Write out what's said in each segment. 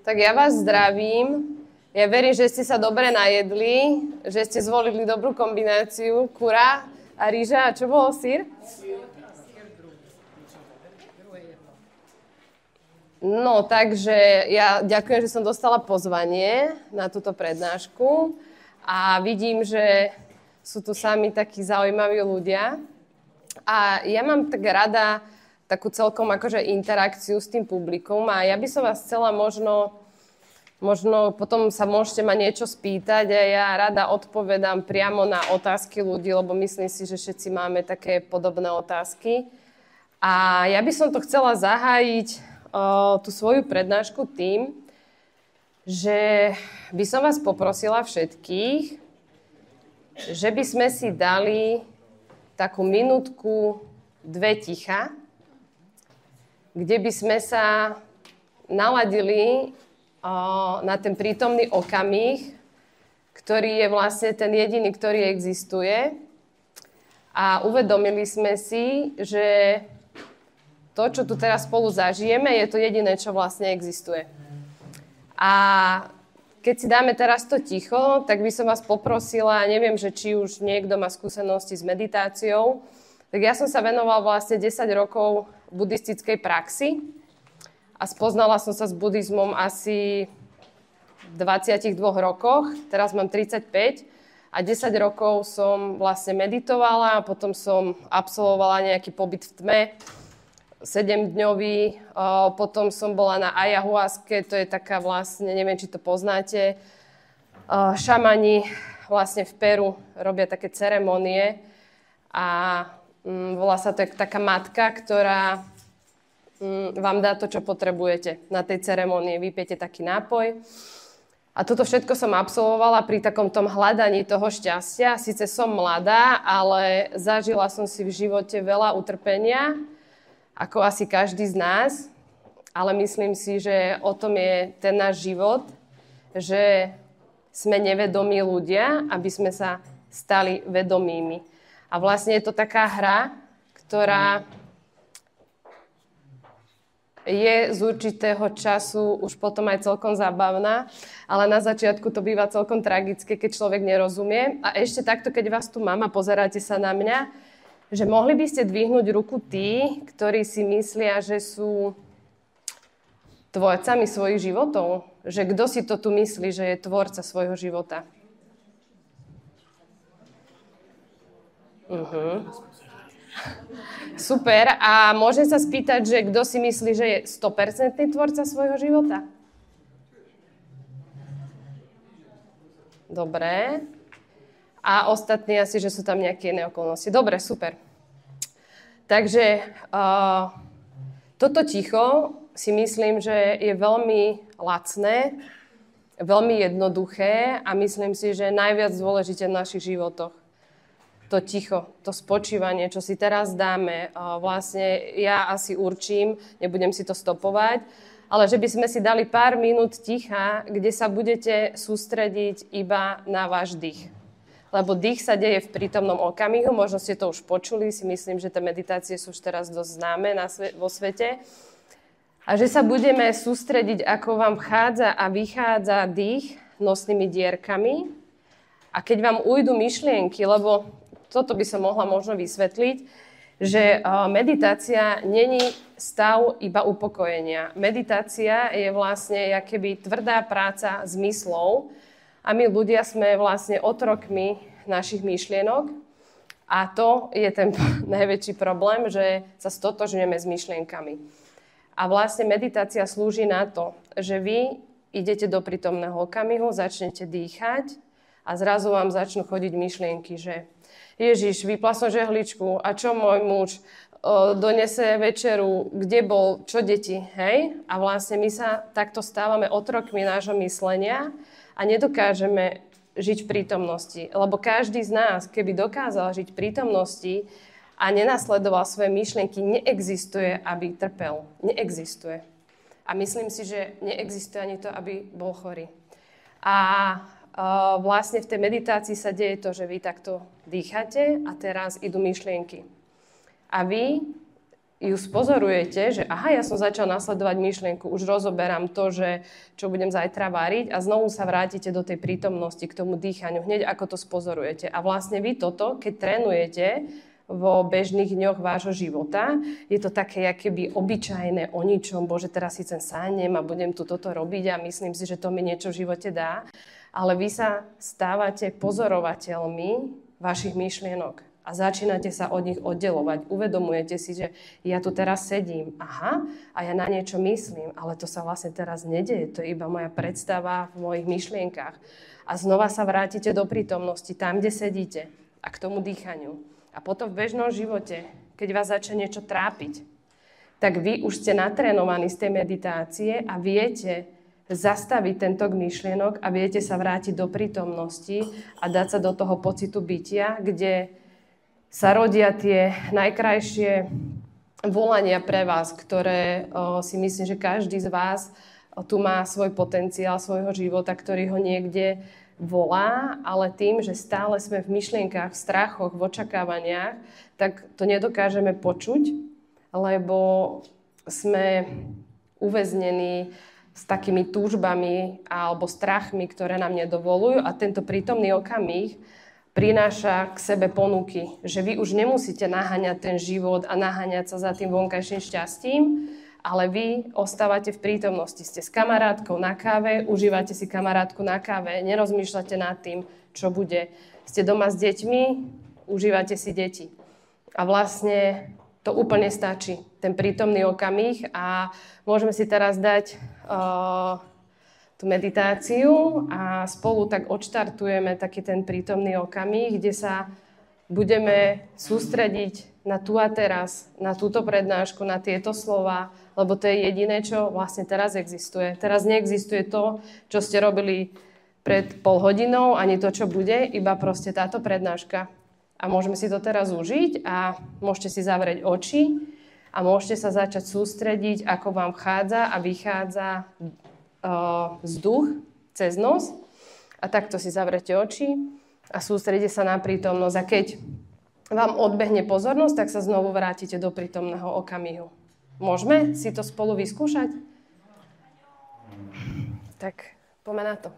Tak ja vás zdravím. Ja verím, že ste sa dobre najedli, že ste zvolili dobrú kombináciu kura a rýža. A čo bolo? Syr? No, takže ja ďakujem, že som dostala pozvanie na túto prednášku a vidím, že sú tu sami takí zaujímaví ľudia. A ja mám tak rada takú celkom akože interakciu s tým publikom a ja by som vás chcela možno potom sa môžete ma niečo spýtať a ja rada odpovedám priamo na otázky ľudí, lebo myslím si, že všetci máme také podobné otázky. A ja by som to chcela zahájiť tú svoju prednášku tým, že by som vás poprosila všetkých, že by sme si dali takú minútku, dve ticha, kde by sme sa naladili na ten prítomný okamih, ktorý je vlastne ten jediný, ktorý existuje. A uvedomili sme si, že to, čo tu teraz spolu zažijeme, je to jediné, čo vlastne existuje. A keď si dáme teraz to ticho, tak by som vás poprosila, neviem, že či už niekto má skúsenosti s meditáciou, tak ja som sa venoval vlastne 10 rokov buddhistickej praxi a spoznala som sa s buddhizmom asi v 22 rokoch, teraz mám 35 a 10 rokov som vlastne meditovala a potom som absolvovala nejaký pobyt v tme, 7-dňový, potom som bola na ayahuaske, to je taká vlastne, neviem, či to poznáte, šamani vlastne v Peru robia také ceremonie a volá sa to taká matka, ktorá vám dá to, čo potrebujete na tej ceremonii. Vypijete taký nápoj. A toto všetko som absolvovala pri takom tom hľadaní toho šťastia. Sice som mladá, ale zažila som si v živote veľa utrpenia, ako asi každý z nás. Ale myslím si, že o tom je ten náš život, že sme nevedomí ľudia, aby sme sa stali vedomými. A vlastne je to taká hra, ktorá je z určitého času už potom aj celkom zábavná, ale na začiatku to býva celkom tragické, keď človek nerozumie. A ešte takto, keď vás tu mám a pozeráte sa na mňa, že mohli by ste dvihnúť ruku tí, ktorí si myslia, že sú tvorcami svojich životov. Že kto si to tu myslí, že je tvorca svojho života? Super. A môžem sa spýtať, že kto si myslí, že je 100% tvorca svojho života? Dobre. A ostatní asi, že sú tam nejaké iné okolnosti. Dobre, super. Takže toto ticho si myslím, že je veľmi lacné, veľmi jednoduché a myslím si, že je najviac dôležité v našich životoch. To ticho, to spočívanie, čo si teraz dáme, vlastne ja asi určím, nebudem si to stopovať, ale že by sme si dali pár minút ticha, kde sa budete sústrediť iba na váš dých. Lebo dých sa deje v prítomnom okamihu, možno ste to už počuli, si myslím, že tie meditácie sú už teraz dosť známe vo svete. A že sa budeme sústrediť, ako vám vchádza a vychádza dých nosnými dierkami. A keď vám ujdu myšlienky, lebo toto by som mohla možno vysvetliť, že meditácia není stav iba upokojenia. Meditácia je vlastne akoby tvrdá práca zmyslov a my ľudia sme vlastne otrokmi našich myšlienok a to je ten najväčší problém, že sa stotožňujeme s myšlienkami. A vlastne meditácia slúži na to, že vy idete do prítomného okamihu, začnete dýchať a zrazu vám začnú chodiť myšlienky, že Ježiš, vypla som žehličku a čo môj muž donese večeru, kde bol, čo deti, hej? A vlastne my sa takto stávame otrokmi nášho myslenia a nedokážeme žiť v prítomnosti. Lebo každý z nás, keby dokázal žiť v prítomnosti a nenasledoval svoje myšlienky, neexistuje, aby trpel. Neexistuje. A myslím si, že neexistuje ani to, aby bol chorý. A vlastne v tej meditácii sa deje to, že vy takto dýchate a teraz idú myšlienky. A vy ju spozorujete, že aha, ja som začal nasledovať myšlienku, už rozoberám to, že čo budem zajtra váriť a znovu sa vrátite do tej prítomnosti, k tomu dýchaniu, hneď ako to spozorujete. A vlastne vy toto, keď trénujete vo bežných dňoch vášho života, je to také akéby obyčajné o ničom, bože, teraz si sem sáhnem a budem tu toto robiť a myslím si, že to mi niečo v živote dá. Ale vy sa stávate pozorovateľmi vašich myšlienok. A začínate sa od nich oddelovať. Uvedomujete si, že ja tu teraz sedím, aha, a ja na niečo myslím, ale to sa vlastne teraz nedeje, to je iba moja predstava v mojich myšlienkach. A znova sa vrátite do prítomnosti, tam, kde sedíte, a k tomu dýchaniu. A potom v bežnom živote, keď vás začne niečo trápiť, tak vy už ste natrénovaní z tej meditácie a viete zastaviť ten tok myšlienok a viete sa vrátiť do prítomnosti a dať sa do toho pocitu bytia, kde sa rodia tie najkrajšie volania pre vás, ktoré si myslím, že každý z vás tu má svoj potenciál svojho života, ktorý ho niekde volá, ale tým, že stále sme v myšlienkach, v strachoch, v očakávaniach, tak to nedokážeme počuť, lebo sme uväznení s takými túžbami alebo strachmi, ktoré nám nedovolujú a tento prítomný okamih prináša k sebe ponuky, že vy už nemusíte naháňať ten život a naháňať sa za tým vonkajším šťastím, ale vy ostávate v prítomnosti. Ste s kamarátkou na káve, užívate si kamarátku na káve, nerozmýšľate nad tým, čo bude. Ste doma s deťmi, užívate si deti. A vlastne to úplne stačí, ten prítomný okamih a môžeme si teraz dať tú meditáciu a spolu tak odštartujeme taký ten prítomný okamih, kde sa budeme sústrediť na tu a teraz, na túto prednášku, na tieto slova, lebo to je jediné, čo vlastne teraz existuje. Teraz neexistuje to, čo ste robili pred pol hodinou, ani to, čo bude, iba proste táto prednáška. A môžeme si to teraz užiť a môžete si zavrieť oči a môžete sa začať sústrediť, ako vám vchádza a vychádza vzduch cez nos a takto si zavrete oči a sústredite sa na prítomnosť. A keď vám odbehne pozornosť, tak sa znovu vrátite do prítomného okamihu. Môžeme si to spolu vyskúšať? Tak poďme na to.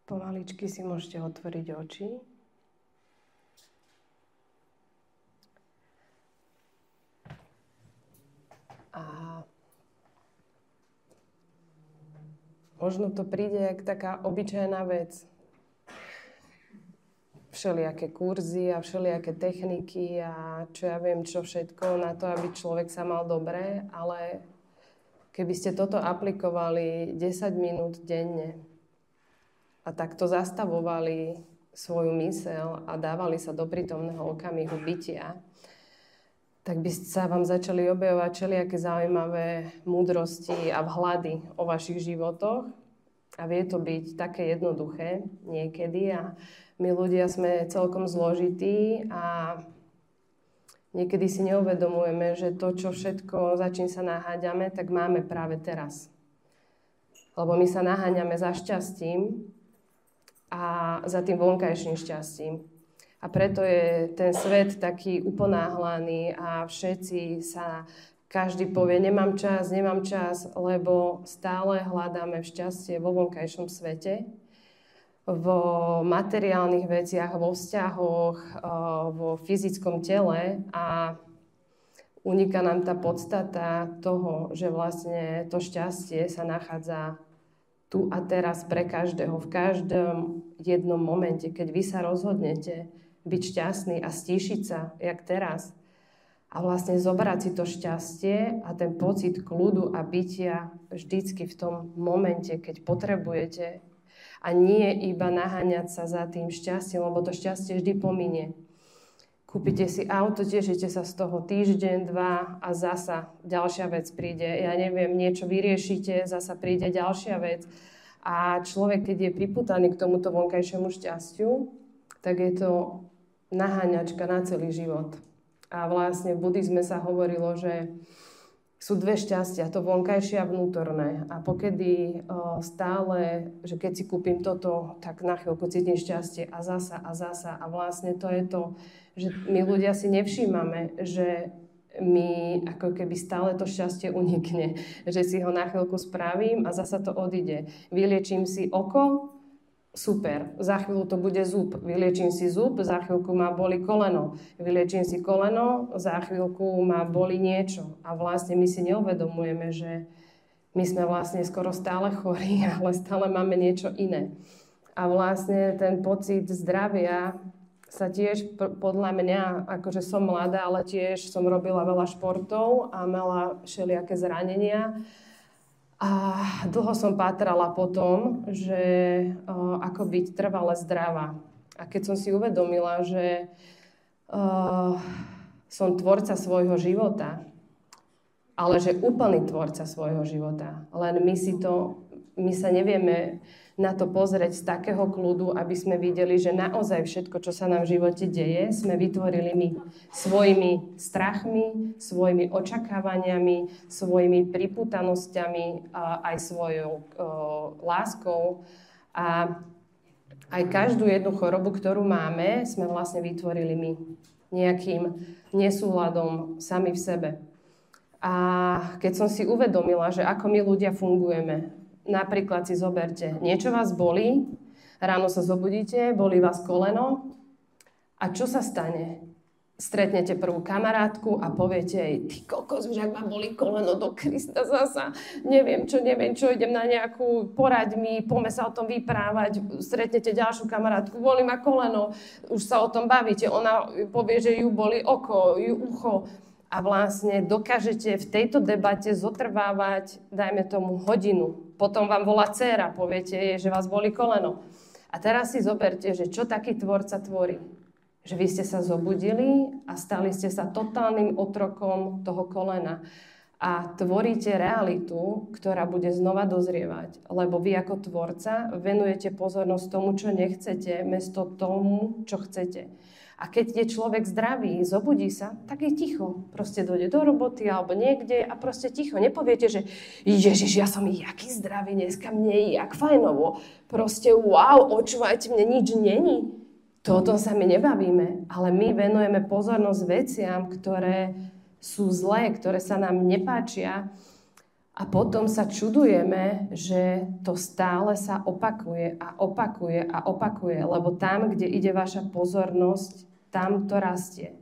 Pomaličky si môžete otvoriť oči. A možno to príde jak taká obyčajná vec. Všelijaké kurzy a všelijaké techniky a čo ja viem, čo všetko na to, aby človek sa mal dobre, ale keby ste toto aplikovali 10 minút denne a takto zastavovali svoju myseľ a dávali sa do prítomného okamihu bytia, tak by sa vám začali objavovať všelijaké zaujímavé múdrosti a vhľady o vašich životoch. A vie to byť také jednoduché niekedy. A my ľudia sme celkom zložití a niekedy si neuvedomujeme, že to, čo všetko, za čím sa naháďame, tak máme práve teraz. Lebo my sa naháňame za šťastím a za tým vonkajším šťastím. A preto je ten svet taký uponáhlaný a všetci každý povie, nemám čas, lebo stále hľadáme šťastie vo vonkajšom svete, vo materiálnych veciach, vo vzťahoch, vo fyzickom tele a uniká nám tá podstata toho, že vlastne to šťastie sa nachádza tu a teraz pre každého, v každom jednom momente, keď vy sa rozhodnete byť šťastný a stíšiť sa, jak teraz. A vlastne zobrať si to šťastie a ten pocit kľudu a bytia vždycky v tom momente, keď potrebujete. A nie iba naháňať sa za tým šťastím, lebo to šťastie vždy pominie. Kúpite si auto, tešíte sa z toho týždeň, 2 a zasa ďalšia vec príde. Ja neviem, niečo vyriešite, zasa príde ďalšia vec. A človek, keď je pripútaný k tomuto vonkajšiemu šťastiu, tak je to naháňačka na celý život. A vlastne v buddhizme sa hovorilo, že sú dve šťastia, to vonkajšie a vnútorné. A pokedy stále, že keď si kúpim toto, tak na chvíľku cítim šťastie a zasa a zasa. A vlastne to je to, že my ľudia si nevšímame, že mi ako keby stále to šťastie unikne. Že si ho na chvíľku spravím a zasa to odíde. Vyliečím si oko, super, za chvíľu to bude zub. Vyliečím si zub, za chvíľku ma boli koleno. Vyliečím si koleno, za chvíľku ma boli niečo. A vlastne my si neuvedomujeme, že my sme vlastne skoro stále chorí, ale stále máme niečo iné. A vlastne ten pocit zdravia sa tiež podľa mňa, akože som mladá, ale tiež som robila veľa športov a mala všelijaké zranenia. A dlho som pátrala po tom, že ako byť trvale zdravá. A keď som si uvedomila, že som tvorca svojho života, ale že úplný tvorca svojho života, len my sa nevieme na to pozrieť z takého kľudu, aby sme videli, že naozaj všetko, čo sa nám v živote deje, sme vytvorili my svojimi strachmi, svojimi očakávaniami, svojimi pripútanosťami, aj svojou láskou. A aj každú jednu chorobu, ktorú máme, sme vlastne vytvorili my nejakým nesúladom sami v sebe. A keď som si uvedomila, že ako my ľudia fungujeme, napríklad si zoberte, niečo vás bolí, ráno sa zobudíte, bolí vás koleno a čo sa stane? Stretnete prvú kamarátku a poviete jej, ty kokos, že ak ma bolí koleno do Krista zasa, neviem čo, idem na nejakú, poraď mi, poďme sa o tom vyprávať, stretnete ďalšiu kamarátku, bolí ma koleno, už sa o tom bavíte, ona povie, že ju bolí oko, ju ucho. A vlastne dokážete v tejto debate zotrvávať, dajme tomu, hodinu. Potom vám volá dcéra, poviete jej, že vás bolí koleno. A teraz si zoberte, že čo taký tvorca tvorí. Že vy ste sa zobudili a stali ste sa totálnym otrokom toho kolena. A tvoríte realitu, ktorá bude znova dozrievať. Lebo vy ako tvorca venujete pozornosť tomu, čo nechcete, miesto tomu, čo chcete. A keď je človek zdravý, zobudí sa, tak je ticho. Proste dojde do roboty alebo niekde a proste ticho. Nepoviete, že Ježiš, ja som jaký zdravý, dneska mne je jak fajnovo. Proste wow, očúvajte, mne nič není. To o tom sa my nebavíme, ale my venujeme pozornosť veciam, ktoré sú zlé, ktoré sa nám nepáčia. A potom sa čudujeme, že to stále sa opakuje a opakuje a opakuje, lebo tam, kde ide vaša pozornosť, tam to rastie.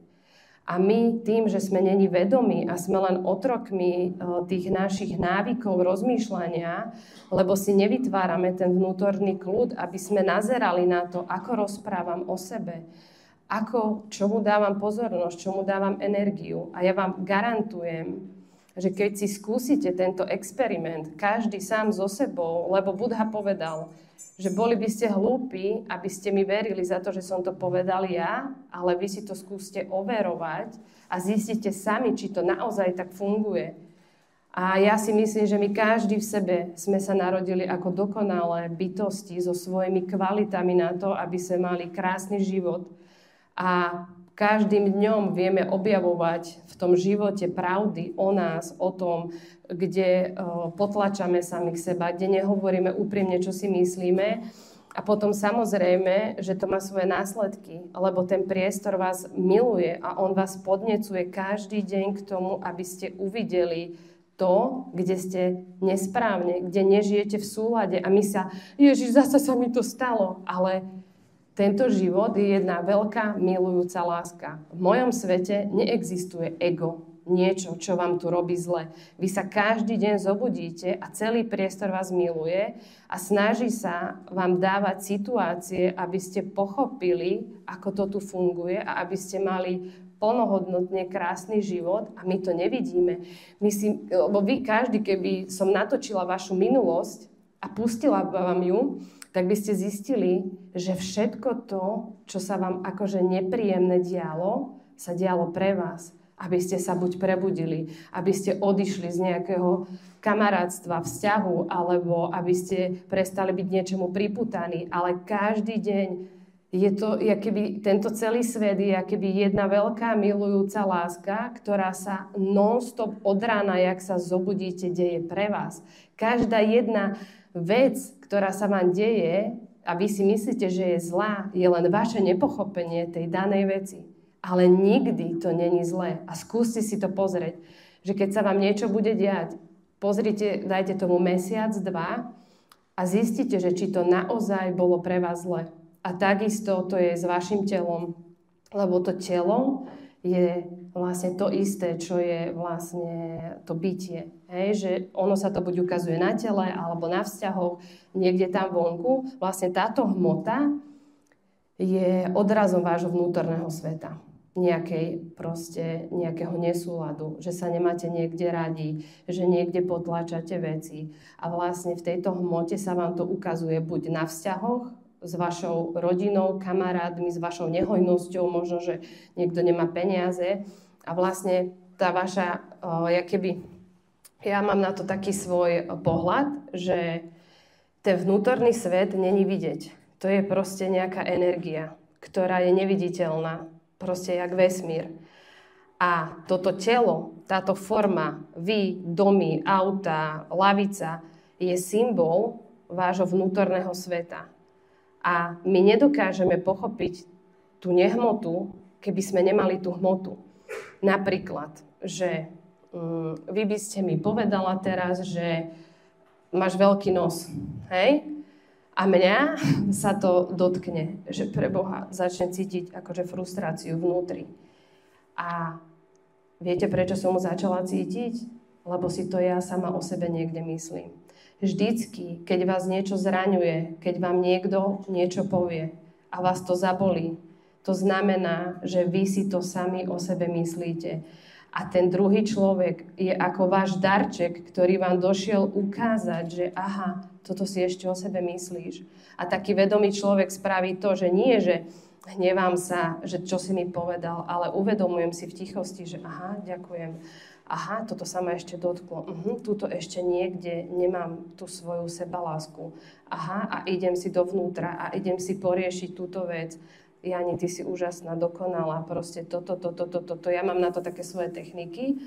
A my tým, že sme neni vedomí a sme len otrokmi tých našich návykov rozmýšľania, lebo si nevytvárame ten vnútorný kľud, aby sme nazerali na to, ako rozprávam o sebe, čomu dávam pozornosť, čomu dávam energiu. A ja vám garantujem, že keď si skúsite tento experiment, každý sám so sebou, lebo Buddha povedal, že boli by ste hlúpi, aby ste mi verili za to, že som to povedal ja, ale vy si to skúste overovať a zistíte sami, či to naozaj tak funguje. A ja si myslím, že my každý v sebe sme sa narodili ako dokonalé bytosti so svojimi kvalitami na to, aby sme mali krásny život. A každým dňom vieme objavovať v tom živote pravdy o nás, o tom, kde potlačame samých seba, kde nehovoríme úprimne, čo si myslíme. A potom samozrejme, že to má svoje následky, lebo ten priestor vás miluje a on vás podnecuje každý deň k tomu, aby ste uvideli to, kde ste nesprávne, kde nežijete v súlade. A my sa, Ježiš, zase sa mi to stalo, ale tento život je jedna veľká milujúca láska. V mojom svete neexistuje ego, niečo, čo vám tu robí zle. Vy sa každý deň zobudíte a celý priestor vás miluje a snaží sa vám dávať situácie, aby ste pochopili, ako to tu funguje a aby ste mali plnohodnotne krásny život a my to nevidíme. Lebo vy každý, keby som natočila vašu minulosť a pustila vám ju, tak by ste zistili, že všetko to, čo sa vám akože nepríjemné dialo, sa dialo pre vás. Aby ste sa buď prebudili, aby ste odišli z nejakého kamarátstva, vzťahu, alebo aby ste prestali byť niečomu pripútaní. Ale každý deň je to, keby tento celý svet je keby jedna veľká milujúca láska, ktorá sa non-stop od rána, jak sa zobudíte, deje pre vás. Každá jedna vec, ktorá sa vám deje a vy si myslíte, že je zlá, je len vaše nepochopenie tej danej veci. Ale nikdy to není zlé. A skúste si to pozrieť, že keď sa vám niečo bude diať, pozrite, dajte tomu mesiac, 2 a zistite, že či to naozaj bolo pre vás zlé. A takisto to je s vašim telom, lebo to telo je vlastne to isté, čo je vlastne to bytie. Hej? Že ono sa to buď ukazuje na tele, alebo na vzťahoch, niekde tam vonku. Vlastne táto hmota je odrazom vášho vnútorného sveta. Nejakého nesúladu, že sa nemáte niekde radi, že niekde potlačate veci. A vlastne v tejto hmote sa vám to ukazuje buď na vzťahoch, s vašou rodinou, kamarátmi, s vašou nehojnosťou, možno, že niekto nemá peniaze. A vlastne tá vaša, ja mám na to taký svoj pohľad, že ten vnútorný svet není vidieť. To je proste nejaká energia, ktorá je neviditeľná, proste jak vesmír. A toto telo, táto forma, vy, domy, auta, lavica, je symbol vášho vnútorného sveta. A my nedokážeme pochopiť tú nehmotu, keby sme nemali tú hmotu. Napríklad, že vy by ste mi povedala teraz, že máš veľký nos, hej? A mňa sa to dotkne, že pre Boha začne cítiť akože frustráciu vnútri. A viete, prečo som mu začala cítiť? Lebo si to ja sama o sebe niekde myslím. Vždycky, keď vás niečo zraňuje, keď vám niekto niečo povie a vás to zabolí, to znamená, že vy si to sami o sebe myslíte. A ten druhý človek je ako váš darček, ktorý vám došiel ukázať, že aha, toto si ešte o sebe myslíš. A taký vedomý človek spraví to, že nie, že hnevám sa, že čo si mi povedal, ale uvedomujem si v tichosti, že aha, ďakujem. Aha, toto sa ma ešte dotklo. Tuto ešte niekde nemám tú svoju sebalásku. Aha, a idem si dovnútra a idem si poriešiť túto vec. Jani, ty si úžasná, dokonalá, proste toto. Ja mám na to také svoje techniky,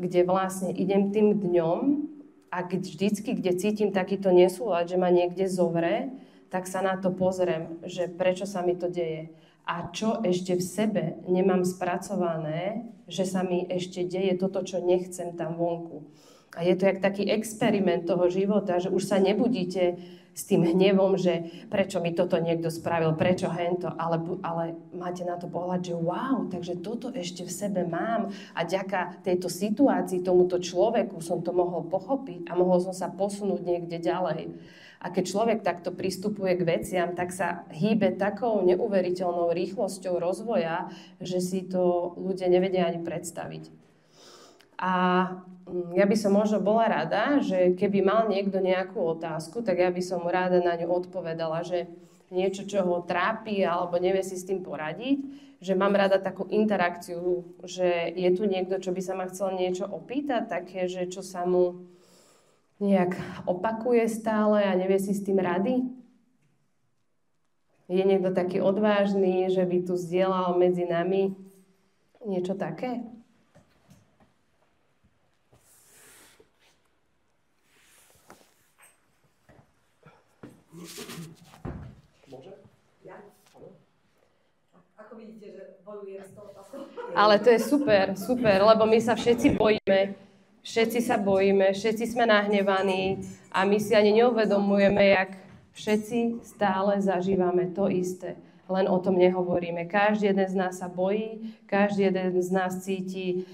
kde vlastne idem tým dňom a vždycky, kde cítim takýto nesúlad, že ma niekde zovre, tak sa na to pozriem, že prečo sa mi to deje. A čo ešte v sebe nemám spracované, že sa mi ešte deje toto, čo nechcem tam vonku. A je to jak taký experiment toho života, že už sa nebudíte s tým hnevom, že prečo mi toto niekto spravil, prečo hento, ale máte na to pohľad, že wow, takže toto ešte v sebe mám a vďaka tejto situácii, tomuto človeku som to mohol pochopiť a mohol som sa posunúť niekde ďalej. A keď človek takto pristupuje k veciam, tak sa hýbe takou neuveriteľnou rýchlosťou rozvoja, že si to ľudia nevedia ani predstaviť. A ja by som možno bola rada, že keby mal niekto nejakú otázku, tak ja by som mu rada na ňu odpovedala, že niečo, čo ho trápi alebo nevie si s tým poradiť, že mám rada takú interakciu, že je tu niekto, čo by sa ma chcel niečo opýtať, také, že čo sa mu nejak opakuje stále a nevie si s tým rady. Je niekto taký odvážny, že by tu zdieľal medzi nami niečo také? Môže? Ja? Ako vidíte, že bojujem s tou otázkou? Ale to je super, lebo my sa všetci bojíme. Všetci sa bojíme, všetci sme nahnevaní a my si ani neuvedomujeme, jak všetci stále zažívame to isté. Len o tom nehovoríme. Každý jeden z nás sa bojí, každý jeden z nás cíti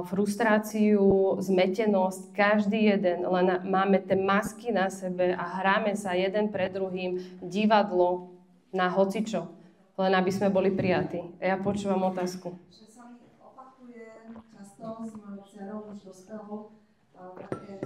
frustráciu, zmetenosť, každý jeden, len máme tie masky na sebe a hráme sa jeden pred druhým divadlo na hocičo, len aby sme boli prijatí. Ja počúvam otázku. Že sa mi opakuje často s mojou dcerou už dospelou také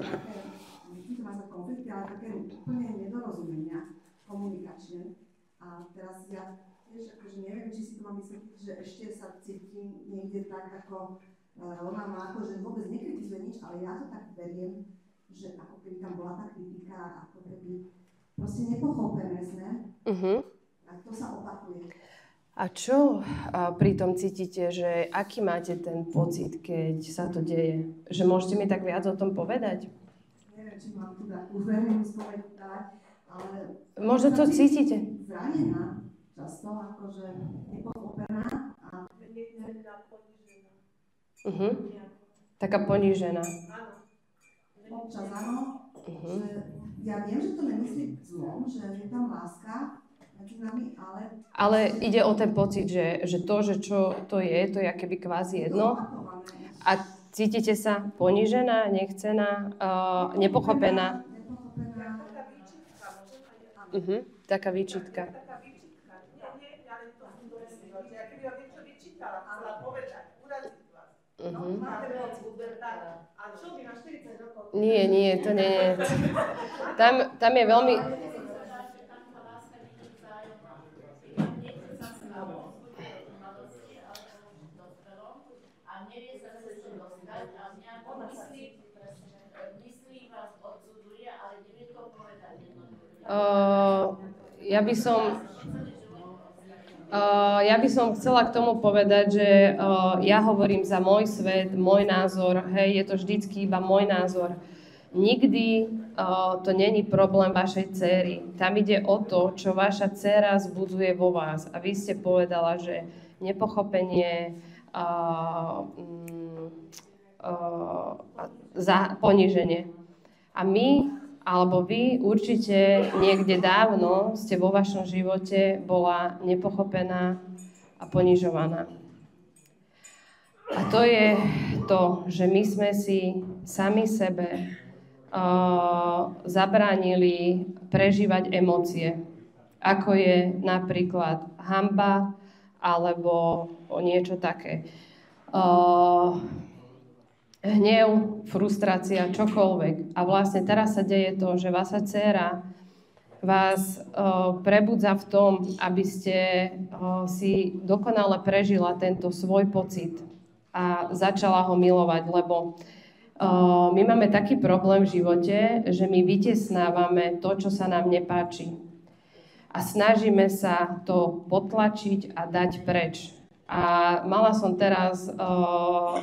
vycítim sa konflikty, ale také úplne nedorozumenia komunikačné. A teraz ja tiež akože neviem, či si to mám myslieť, že ešte sa cítim niekde tak, ako ona má akože vôbec nekritizuje nič, ale ja to tak beriem, že ako keby tam bola tá kritika, ako keby proste nepochopené sme. A to sa opakuje. A čo pri tom cítite, že aký máte ten pocit, keď sa to deje? Že môžete mi tak viac o tom povedať? Neviem, či mám tu takú verejnú spoveď dať, ale... Možno to cítite. Zranená, často akože nepochopená a... Taká ponížená. Občas áno, že ja viem, že to nemyslí zlom, že je tam láska medzi nami, ale... Ale ide o ten pocit, že to, že čo to je akoby kvázi jedno. A cítite sa ponížená, nechcená, nepochopená? Taká výčitka. Nie, to nie. Tam je veľmi... Ja by som chcela k tomu povedať, že ja hovorím za môj svet, môj názor, hej, je to vždycky iba môj názor. Nikdy to není problém vašej dcéry. Tam ide o to, čo vaša dcéra vzbudzuje vo vás. A vy ste povedala, že nepochopenie, poníženie. A my, alebo vy určite niekde dávno ste vo vašom živote bola nepochopená a ponižovaná. A to je to, že my sme si sami sebe zabránili prežívať emócie, ako je napríklad hanba alebo niečo také. Hnev, frustrácia, čokoľvek. A vlastne teraz sa deje to, že vaša dcéra vás prebudza v tom, aby ste si dokonale prežila tento svoj pocit a začala ho milovať, lebo my máme taký problém v živote, že my vytesnávame to, čo sa nám nepáči. A snažíme sa to potlačiť a dať preč. A mala som teraz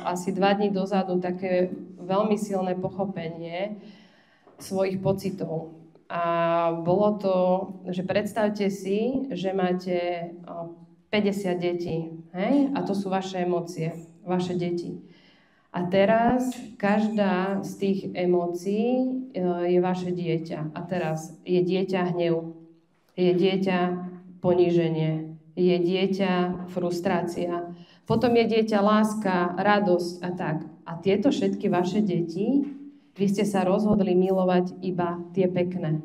asi 2 dní dozadu také veľmi silné pochopenie svojich pocitov. A bolo to, že predstavte si, že máte 50 detí, hej? A to sú vaše emócie, vaše deti. A teraz každá z tých emócií je vaše dieťa. A teraz je dieťa hnev, je dieťa poníženie, je dieťa frustrácia, potom je dieťa láska, radosť a tak. A tieto všetky vaše deti, vy ste sa rozhodli milovať iba tie pekné.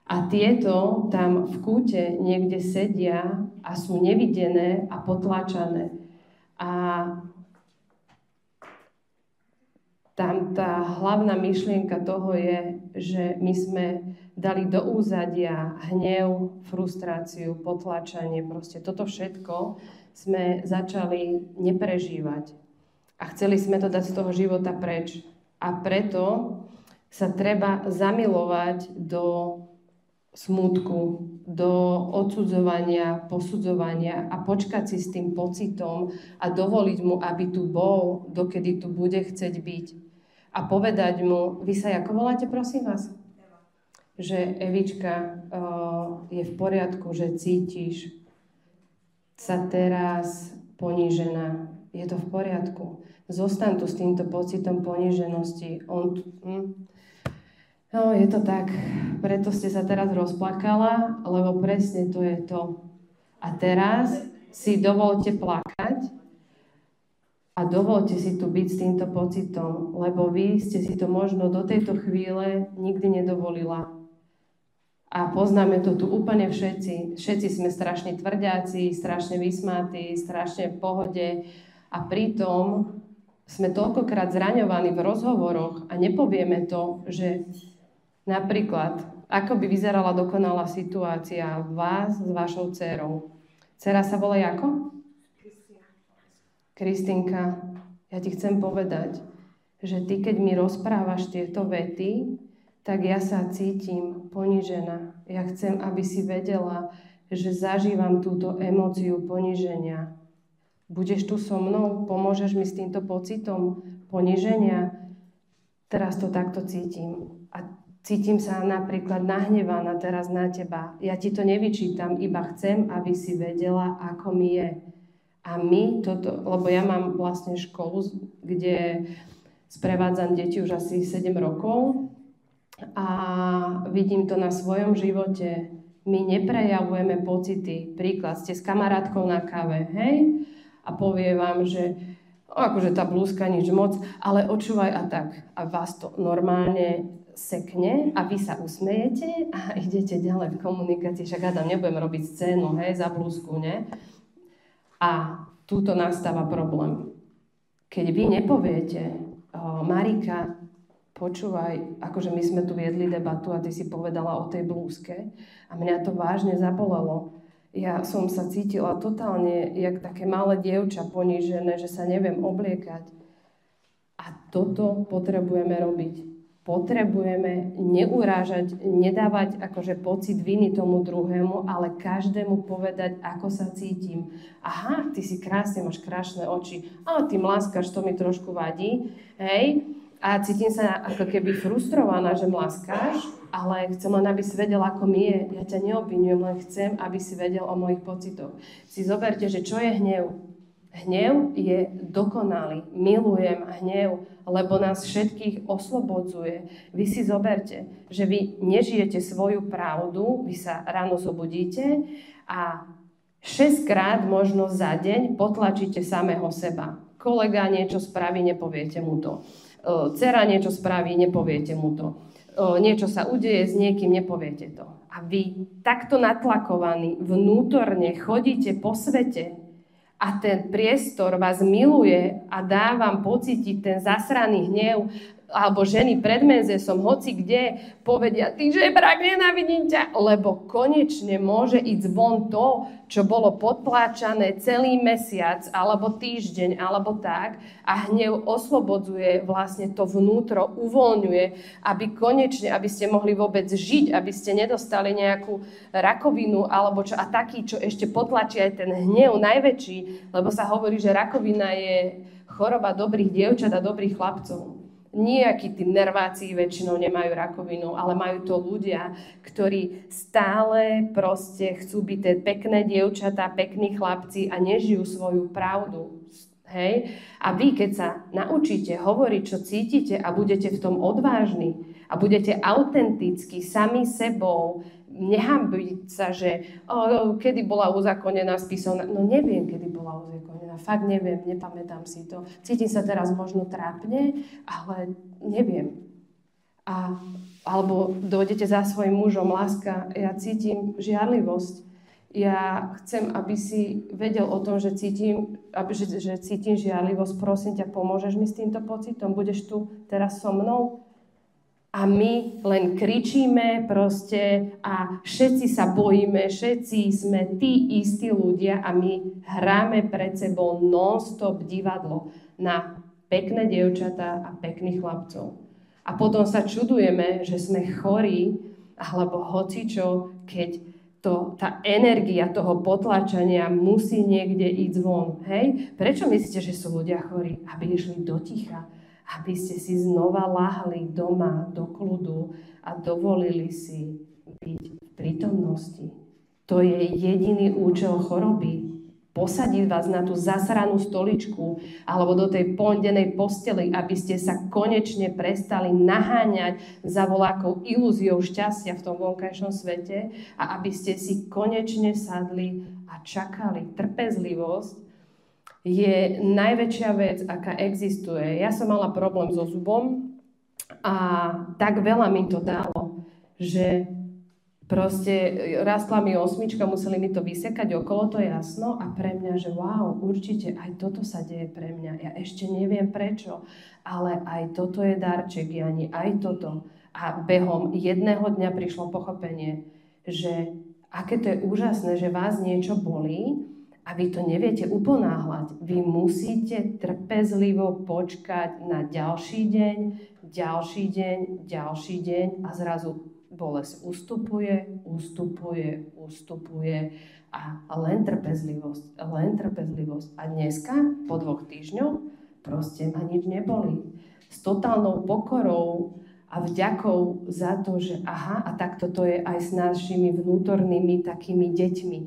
A tieto tam v kúte niekde sedia a sú nevidené a potláčané. A tam tá hlavná myšlienka toho je, že my sme dali do úzadia hnev, frustráciu, potláčanie, proste toto všetko sme začali neprežívať. A chceli sme to dať z toho života preč. A preto sa treba zamilovať do smútku, do odsudzovania, posudzovania a počkať si s tým pocitom a dovoliť mu, aby tu bol, dokedy tu bude chcieť byť. A povedať mu, vy sa ako voláte, prosím vás? Že Evička, je v poriadku, že cítiš sa teraz ponížená. Je to v poriadku. Zostaň tu s týmto pocitom poníženosti. No, je to tak. Preto ste sa teraz rozplakala, lebo presne to je to. A teraz si dovolte plakať a dovolte si tu byť s týmto pocitom, lebo vy ste si to možno do tejto chvíle nikdy nedovolila. A poznáme to tu úplne všetci. Všetci sme strašne tvrďáci, strašne vysmátí, strašne v pohode. A pritom sme toľkokrát zraňovaní v rozhovoroch a nepovieme to, že napríklad, ako by vyzerala dokonalá situácia vás s vašou dcerou. Dcera sa volá ako? Kristínka, ja ti chcem povedať, že ty, keď mi rozprávaš tieto vety, tak ja sa cítim ponížená. Ja chcem, aby si vedela, že zažívam túto emóciu poníženia. Budeš tu so mnou? Pomôžeš mi s týmto pocitom poníženia? Teraz to takto cítim. A cítim sa napríklad nahnevaná teraz na teba. Ja ti to nevyčítam, iba chcem, aby si vedela, ako mi je. A my toto, lebo ja mám vlastne školu, kde sprevádzam deti už asi 7 rokov a vidím to na svojom živote. My neprejavujeme pocity. Príklad, ste s kamarátkou na káve, hej? A povie vám, že akože tá blúzka nič moc, ale očúvaj a tak. A vás to normálne sekne a vy sa usmejete a idete ďalej v komunikácii. Však Adam, nebudem robiť scénu, hej, za blúzku, ne? A túto nastáva problém. Keď vy nepoviete, Marika, počúvaj, akože my sme tu viedli debatu a ty si povedala o tej blúzke a mňa to vážne zabolelo. Ja som sa cítila totálne jak také malé dievča ponížené, že sa neviem obliekať. A toto potrebujeme robiť. Potrebujeme neurážať, nedávať akože pocit viny tomu druhému, ale každému povedať, ako sa cítim. Aha, ty si krásne, máš krásne oči. A ty mlaskáš, to mi trošku vadí. Hej? A cítim sa ako keby frustrovaná, že mlaskáš, ale chcem len, aby si vedel, ako mi je. Ja ťa neobviňujem, len chcem, aby si vedel o mojich pocitoch. Si zoberte, že čo je hnev? Hnev je dokonalý. Milujem hnev, lebo nás všetkých oslobodzuje. Vy si zoberte, že vy nežijete svoju pravdu, vy sa ráno zobudíte a 6-krát možno za deň potlačíte samého seba. Kolega niečo spraví, nepoviete mu to. Dcera niečo spraví, nepoviete mu to. Niečo sa udeje s niekým, nepoviete to. A vy takto natlakovaní vnútorne chodíte po svete a ten priestor vás miluje a dá vám pocítiť ten zasraný hnev, alebo ženy pred menzesom, hoci kde, povedia, ty žebrak, nenávidím ťa, lebo konečne môže ísť von to, čo bolo potláčané celý mesiac, alebo týždeň, alebo tak, a hnev oslobodzuje vlastne to vnútro, uvoľňuje, aby konečne, aby ste mohli vôbec žiť, aby ste nedostali nejakú rakovinu, alebo čo, a taký, čo ešte potlačí aj ten hnev najväčší, lebo sa hovorí, že rakovina je choroba dobrých dievčat a dobrých chlapcov. Nejakí tí nerváci väčšinou nemajú rakovinu, ale majú to ľudia, ktorí stále proste chcú byť tie pekné dievčatá, pekní chlapci a nežijú svoju pravdu. Hej? A vy, keď sa naučíte hovoriť, čo cítite a budete v tom odvážni a budete autenticky sami sebou, nehambiť sa, že kedy bola uzákonená spisovná. No neviem, kedy bola uzákonená. Fakt neviem, nepamätám si to. Cítim sa teraz možno trápne, ale neviem. Alebo dojdete za svojím mužom, láska, ja cítim žiarlivosť. Ja chcem, aby si vedel o tom, že cítim žiarlivosť. Prosím ťa, pomôžeš mi s týmto pocitom? Budeš tu teraz so mnou? A my len kričíme proste a všetci sa bojíme, všetci sme tí istí ľudia a my hráme pred sebou non-stop divadlo na pekné dievčatá a pekných chlapcov. A potom sa čudujeme, že sme chorí, alebo hocičo, keď tá energia toho potlačania musí niekde ísť von. Hej? Prečo myslíte, že sú ľudia chorí? Aby išli do ticha, aby ste si znova lahli doma do kľudu a dovolili si byť v prítomnosti. To je jediný účel choroby. Posadiť vás na tú zasranú stoličku alebo do tej pondenej posteli, aby ste sa konečne prestali naháňať za voľakou ilúziou šťastia v tom vonkajšom svete a aby ste si konečne sadli a čakali. Trpezlivosť je najväčšia vec, aká existuje. Ja som mala problém so zubom a tak veľa mi to dalo, že proste rastla mi 8, museli mi to vysekať okolo, to jasno. A pre mňa, že wow, určite aj toto sa deje pre mňa. Ja ešte neviem prečo, ale aj toto je darček, Jani, aj toto. A behom jedného dňa prišlo pochopenie, že aké to je úžasné, že vás niečo bolí a vy to neviete uponáhľať. Vy musíte trpezlivo počkať na ďalší deň a zrazu bolesť ustupuje a len trpezlivosť. A dneska, po 2 týždňoch, proste ma nič nebolí. S totálnou pokorou a vďakou za to, že aha, a takto to je aj s našimi vnútornými takými deťmi.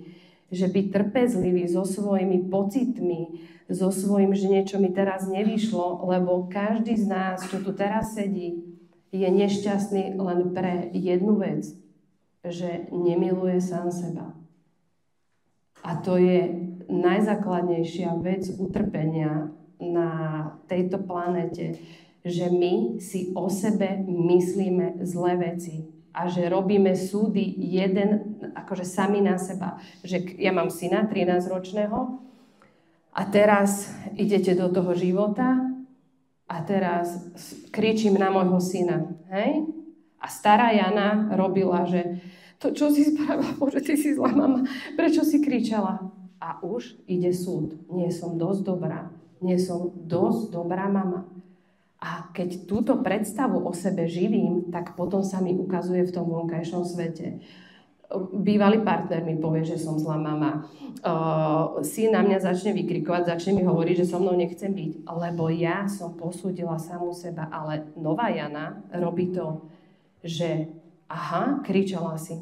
Že byť trpezlivý so svojimi pocitmi, so svojím, že niečo mi teraz nevyšlo, lebo každý z nás, čo tu teraz sedí, je nešťastný len pre jednu vec, že nemiluje sám seba. A to je najzákladnejšia vec utrpenia na tejto planete, že my si o sebe myslíme zlé veci a že robíme súdy akože sami na seba. Že ja mám syna 13-ročného a teraz idete do toho života a teraz kričím na môjho syna, hej? A stará Jana robila, že to, čo si spravila, Bože, ty si zlá mama, prečo si kričala? A už ide súd. Nie som dosť dobrá mama. A keď túto predstavu o sebe živím, tak potom sa mi ukazuje v tom vonkajšom svete. Bývalý partner mi povie, že som zlá mama. Syn na mňa začne vykrikovať, začne mi hovoriť, že so mnou nechcem byť, lebo ja som posúdila samú seba. Ale nová Jana robí to, že aha, kričala si,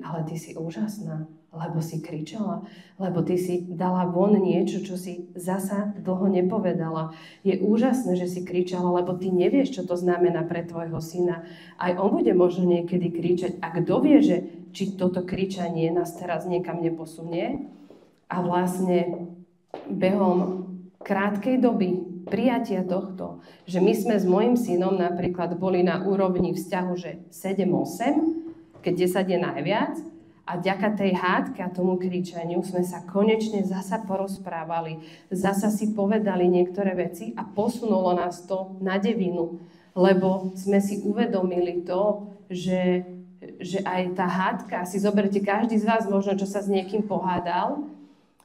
ale ty si úžasná, lebo si kričala, lebo ty si dala von niečo, čo si zasa dlho nepovedala. Je úžasné, že si kričala, lebo ty nevieš, čo to znamená pre tvojho syna. Aj on bude možno niekedy kričať. A kto vie, že či toto kričanie nás teraz niekam neposunie? A vlastne behom krátkej doby prijatia tohto, že my sme s mojím synom napríklad boli na úrovni vzťahu, že 7-8, keď 10 je najviac, a vďaka tej hádke a tomu kričaniu sme sa konečne zasa porozprávali, zasa si povedali niektoré veci a posunulo nás to na devinu, lebo sme si uvedomili to, že aj tá hádka, si zoberte každý z vás možno, čo sa s niekým pohádal,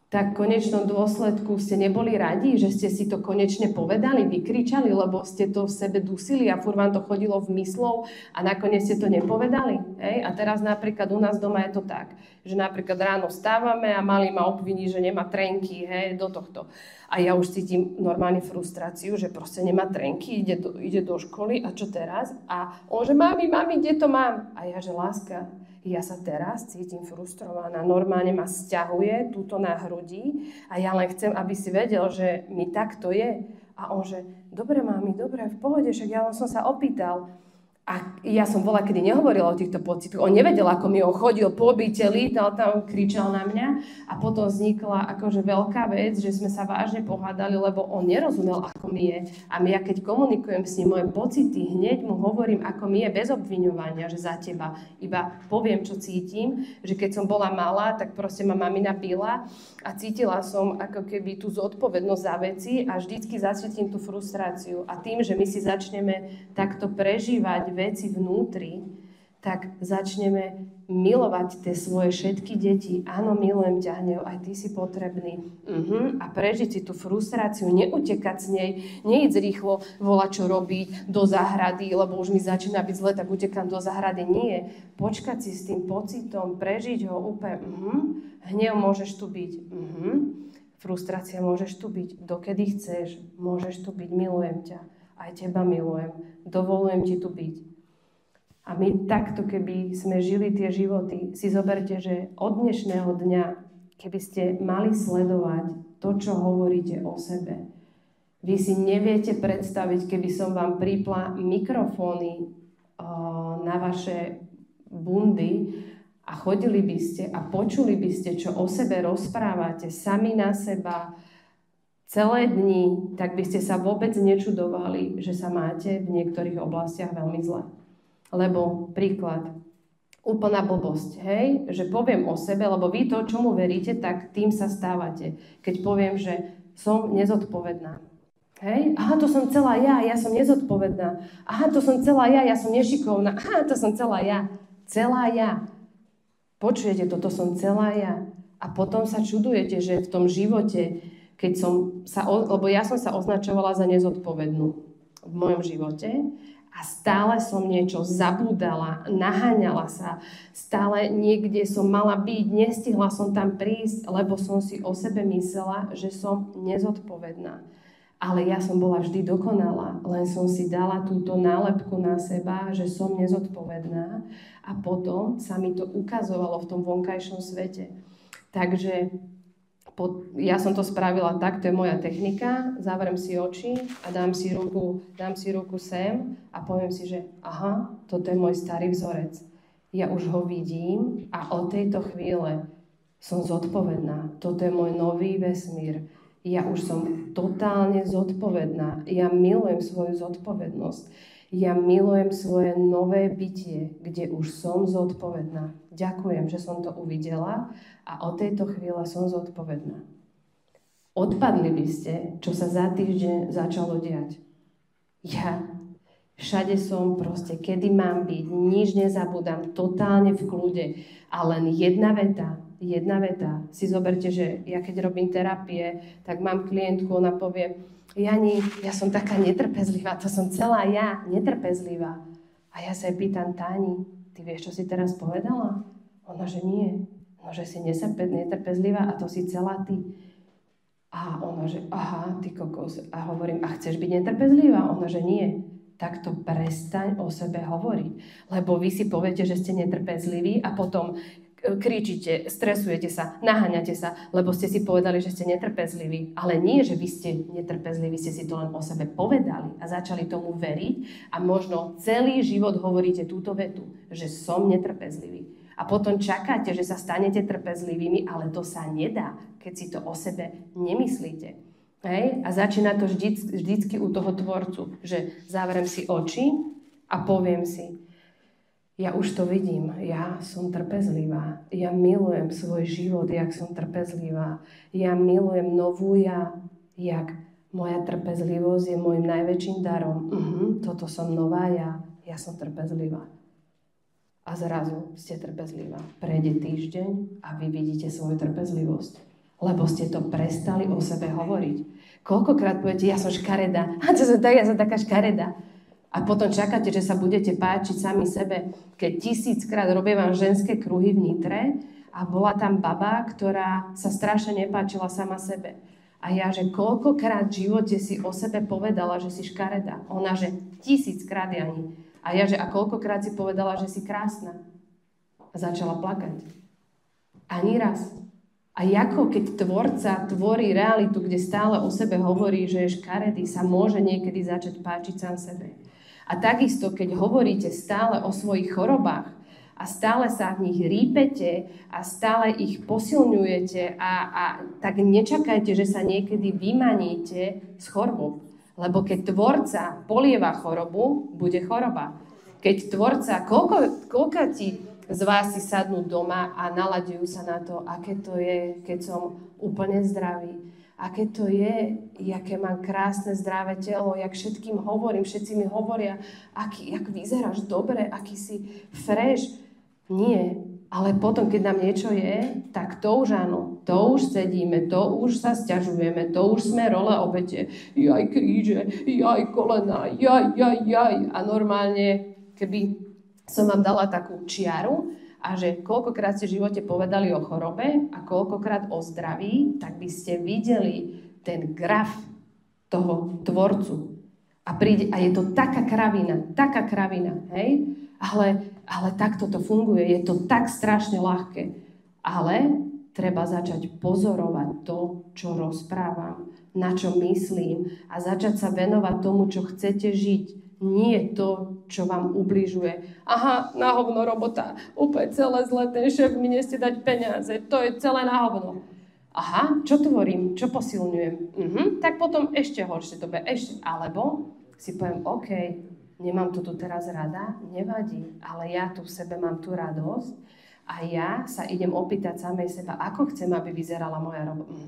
tak v konečnom dôsledku ste neboli radi, že ste si to konečne povedali, vykričali, lebo ste to v sebe dusili a furt vám to chodilo v myslov a nakoniec ste to nepovedali. Hej? A teraz napríklad u nás doma je to tak, že napríklad ráno vstávame a malý ma obviní, že nemá trenky, hej, do tohto. A ja už cítim normálne frustráciu, že proste nemá trenky, ide do školy a čo teraz? A on, že mami, kde to mám? A ja, že láska, ja sa teraz cítim frustrovaná, normálne ma sťahuje túto na hrudi a ja len chcem, aby si vedel, že mi takto je. A on že, dobre mami, dobre, v pohode, však ja len som sa opýtal. A ja som bola, kedy nehovorila o týchto pocitoch. On nevedel, ako mi on chodil po byte, lítal tam, kričal na mňa. A potom vznikla akože veľká vec, že sme sa vážne pohádali, lebo on nerozumel, ako mi je. A ja keď komunikujem s ním moje pocity, hneď mu hovorím, ako mi je, bez obviňovania, že za teba. Iba poviem, čo cítim, že keď som bola malá, tak proste ma mamina bila a cítila som ako keby tú zodpovednosť za veci a vždycky zacítim tú frustráciu. A tým, že my si začneme takto prežívať veci vnútri, tak začneme milovať tie svoje všetky deti. Áno, milujem ťa, Hnev, aj ty si potrebný. A prežiť si tú frustráciu, neutekať z nej, neísť rýchlo volať, čo robiť do záhrady, lebo už mi začína byť zle, tak utekám do záhrady. Nie. Počkať si s tým pocitom, prežiť ho úplne. Hnev, môžeš tu byť. Frustrácia, môžeš tu byť. Dokedy chceš, môžeš tu byť. Milujem ťa. Aj teba milujem. Dovolujem ti tu byť. A my takto, keby sme žili tie životy, si zoberte, že od dnešného dňa, keby ste mali sledovať to, čo hovoríte o sebe, vy si neviete predstaviť, keby som vám pripla mikrofóny na vaše bundy a chodili by ste a počuli by ste, čo o sebe rozprávate sami na seba celé dni, tak by ste sa vôbec nečudovali, že sa máte v niektorých oblastiach veľmi zle. Lebo príklad, úplná blbosť, hej, že poviem o sebe, lebo vy to, čomu veríte, tak tým sa stávate. Keď poviem, že som nezodpovedná. Hej, aha, to som celá ja som nezodpovedná. Aha, to som celá ja som nešikovná. Aha, to som celá ja. Celá ja. Počujete, toto som celá ja. A potom sa čudujete, že v tom živote, keď som sa, lebo ja som sa označovala za nezodpovednú v mojom živote, a stále som niečo zabúdala, naháňala sa, stále niekde som mala byť, nestihla som tam prísť, lebo som si o sebe myslela, že som nezodpovedná. Ale ja som bola vždy dokonalá, len som si dala túto nálepku na seba, že som nezodpovedná a potom sa mi to ukazovalo v tom vonkajšom svete. Takže ja som to spravila tak, to je moja technika, zavriem si oči a dám si ruku sem a poviem si, že aha, toto je môj starý vzorec. Ja už ho vidím a od tejto chvíle som zodpovedná. Toto je môj nový vesmír. Ja už som totálne zodpovedná. Ja milujem svoju zodpovednosť. Ja milujem svoje nové bytie, kde už som zodpovedná. Ďakujem, že som to uvidela a od tejto chvíle som zodpovedná. Odpadli by ste, čo sa za týždeň začalo diať. Ja všade som proste, kedy mám byť, nič nezabudám, totálne v kľude. A len jedna veta. Si zoberte, že ja keď robím terapie, tak mám klientku, ona povie, Jani, ja som taká netrpezlivá, to som celá ja, netrpezlivá. A ja sa jej pýtam, Táni, ty vieš, čo si teraz povedala? Ona, že nie. No, že si netrpezlivá a to si celá ty. A ona, že aha, ty kokos. A hovorím, a chceš byť netrpezlivá? Ona, že nie. Tak to prestaň o sebe hovoriť. Lebo vy si poviete, že ste netrpezliví a potom kričíte, stresujete sa, naháňate sa, lebo ste si povedali, že ste netrpezliví. Ale nie, že vy ste netrpezliví, ste si to len o sebe povedali a začali tomu veriť a možno celý život hovoríte túto vetu, že som netrpezlivý. A potom čakáte, že sa stanete trpezlivými, ale to sa nedá, keď si to o sebe nemyslíte. Hej? A začína to vždycky u toho tvorcu, že zavriem si oči a poviem si, ja už to vidím, ja som trpezlivá, ja milujem svoj život, jak som trpezlivá, ja milujem novú ja, jak moja trpezlivosť je môjim najväčším darom. Toto som nová ja som trpezlivá. A zrazu ste trpezlivá. Prejde týždeň a vy vidíte svoju trpezlivosť, lebo ste to prestali o sebe hovoriť. Koľkokrát poviete, ja som škaredá, ja som taká škaredá. A potom čakáte, že sa budete páčiť sami sebe, keď 1000-krát robia vám ženské kruhy v Nitre a bola tam baba, ktorá sa strašne nepáčila sama sebe. A ja, že koľkokrát v živote si o sebe povedala, že si škaredá. Ona, že 1000-krát, Jani. A ja, že a koľkokrát si povedala, že si krásna. a začala plakať. Ani raz. A ako keď tvorca tvorí realitu, kde stále o sebe hovorí, že je škaredý, sa môže niekedy začať páčiť sám sebe. A takisto, keď hovoríte stále o svojich chorobách a stále sa v nich rípete a stále ich posilňujete a tak nečakajte, že sa niekedy vymaníte z chorobou. Lebo keď tvorca polieva chorobu, bude choroba. Keď tvorca, koľko ti z vás si sadnú doma a naladujú sa na to, aké to je, keď som úplne zdravý. Aké to je, aké mám krásne, zdravé telo, jak všetkým hovorím, všetci mi hovoria, jak vyzeráš dobre, aký si fresh. Nie, ale potom, keď nám niečo je, tak to už áno, to už sedíme, to už sa sťažujeme, to už sme role obete. Jaj kríže, jaj kolena, jaj. A normálne, keby som vám dala takú čiaru a že koľkokrát ste v živote povedali o chorobe a koľkokrát o zdraví, tak by ste videli ten graf toho tvorcu. A je to taká kravina, hej? Ale takto to funguje, je to tak strašne ľahké. Ale treba začať pozorovať to, čo rozprávam, na čo myslím a začať sa venovať tomu, čo chcete žiť. Nie to, čo vám ubližuje. Aha, na hovno robota. Úplne celé zle, ten šéf mi nechce dať peniaze. To je celé na hovno. Aha, čo tvorím? Čo posilňujem? Tak potom ešte horšie to bude. Alebo si poviem, OK, nemám to tu teraz rada, nevadí, ale ja tu v sebe mám tú radosť a ja sa idem opýtať samej seba, ako chcem, aby vyzerala moja robota.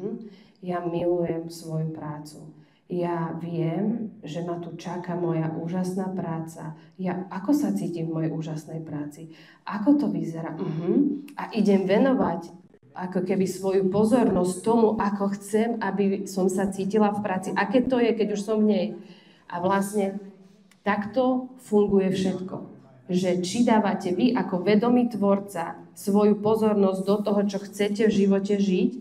Ja milujem svoju prácu. Ja viem, že ma tu čaká moja úžasná práca. Ako sa cítim v mojej úžasnej práci? Ako to vyzerá? A idem venovať ako keby svoju pozornosť tomu, ako chcem, aby som sa cítila v práci. Aké to je, keď už som v nej. A vlastne takto funguje všetko. Že či dávate vy ako vedomý tvorca svoju pozornosť do toho, čo chcete v živote žiť,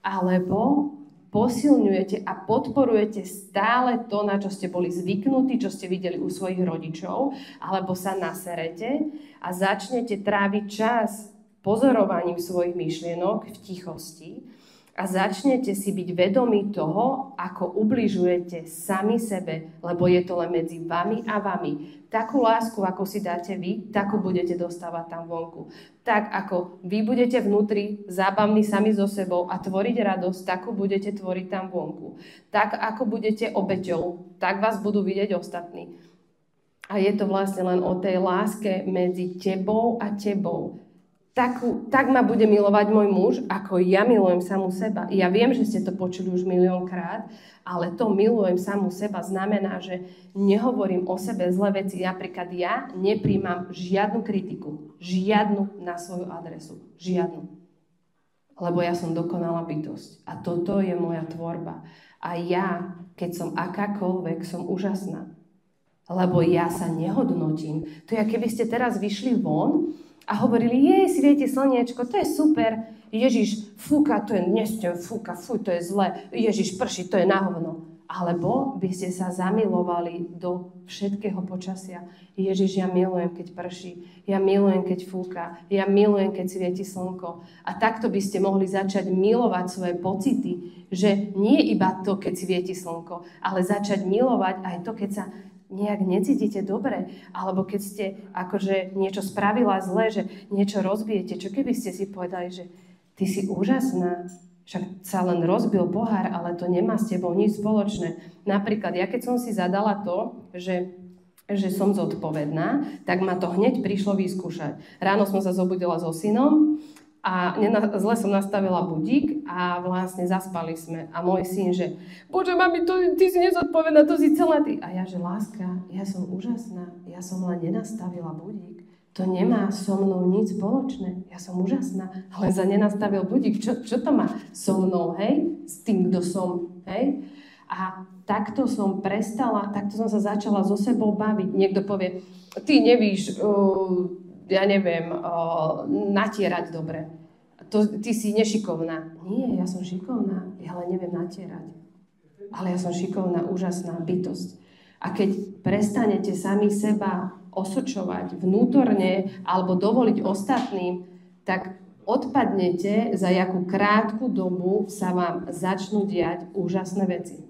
alebo posilňujete a podporujete stále to, na čo ste boli zvyknutí, čo ste videli u svojich rodičov, alebo sa naserete a začnete tráviť čas pozorovaním svojich myšlienok v tichosti a začnete si byť vedomí toho, ako ubližujete sami sebe, lebo je to len medzi vami a vami. Takú lásku, ako si dáte vy, takú budete dostávať tam vonku. Tak, ako vy budete vnútri zábavní sami so sebou a tvoriť radosť, takú budete tvoriť tam vonku. Tak, ako budete obeťou, tak vás budú vidieť ostatní. A je to vlastne len o tej láske medzi tebou a tebou. Tak ma bude milovať môj muž, ako ja milujem samu seba. Ja viem, že ste to počuli už miliónkrát, ale to milujem samu seba znamená, že nehovorím o sebe zlé veci. Napríklad ja nepríjmam žiadnu kritiku. Žiadnu na svoju adresu. Žiadnu. Lebo ja som dokonalá bytosť. A toto je moja tvorba. A ja, keď som akákoľvek, som úžasná. Lebo ja sa nehodnotím. To je, keby ste teraz vyšli von a hovorili, svieti slniečko, to je super. Ježiš, fúka, to je nesťo, fúka, fuj, to je zle. Ježiš, prší, to je na hovno. Alebo by ste sa zamilovali do všetkého počasia. Ježiš, ja milujem, keď prší. Ja milujem, keď fúka. Ja milujem, keď svieti slnko. A takto by ste mohli začať milovať svoje pocity, že nie iba to, keď svieti slnko, ale začať milovať aj to, keď sa nejak necítite dobre, alebo keď ste akože niečo spravila zle, že niečo rozbijete, čo keby ste si povedali, že ty si úžasná, však sa len rozbil pohár, ale to nemá s tebou nič spoločné. Napríklad, ja keď som si zadala to, že som zodpovedná, tak ma to hneď prišlo vyskúšať. Ráno som sa zobudila so synom a zle som nastavila budík a vlastne zaspali sme. A môj syn, že bože, mami, ty si nezodpovedná, to si celá ty. A ja, že láska, ja som úžasná, ja som len nenastavila budík. To nemá so mnou nič spoločné. Ja som úžasná, ale za nenastavil budík. Čo to má so mnou, hej? S tým, kto som, hej? A takto som prestala, takto som sa začala so sebou baviť. Niekto povie, ty nevíš, natierať dobre. Ty si nešikovná. Nie, ja som šikovná, ja ale neviem natierať. Ale ja som šikovná, úžasná bytosť. A keď prestanete sami seba osočovať vnútorne alebo dovoliť ostatným, tak odpadnete, za jakú krátku dobu sa vám začnú diať úžasné veci.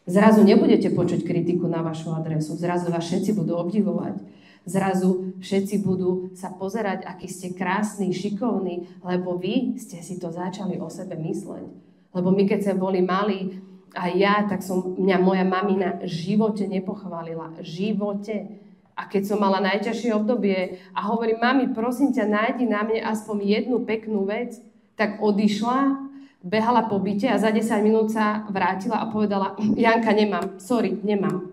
Zrazu nebudete počuť kritiku na vašu adresu, zrazu vás všetci budú obdivovať. Zrazu všetci budú sa pozerať, aký ste krásny, šikovní, lebo vy ste si to začali o sebe mysleť. Lebo my, keď sme boli malí, a ja, tak mňa moja mamina v živote nepochválila. V živote. A keď som mala najťažšie obdobie a hovorím, mami, prosím ťa, nájdi na mne aspoň jednu peknú vec, tak odišla, behala po byte a za 10 minút sa vrátila a povedala, Janka, nemám, sorry, nemám.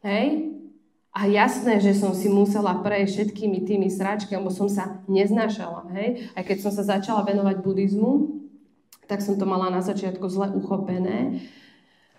Hej? A jasné, že som si musela prejsť všetkými tými sračkami, lebo som sa neznášala. Hej? Aj keď som sa začala venovať buddhizmu, tak som to mala na začiatku zle uchopené,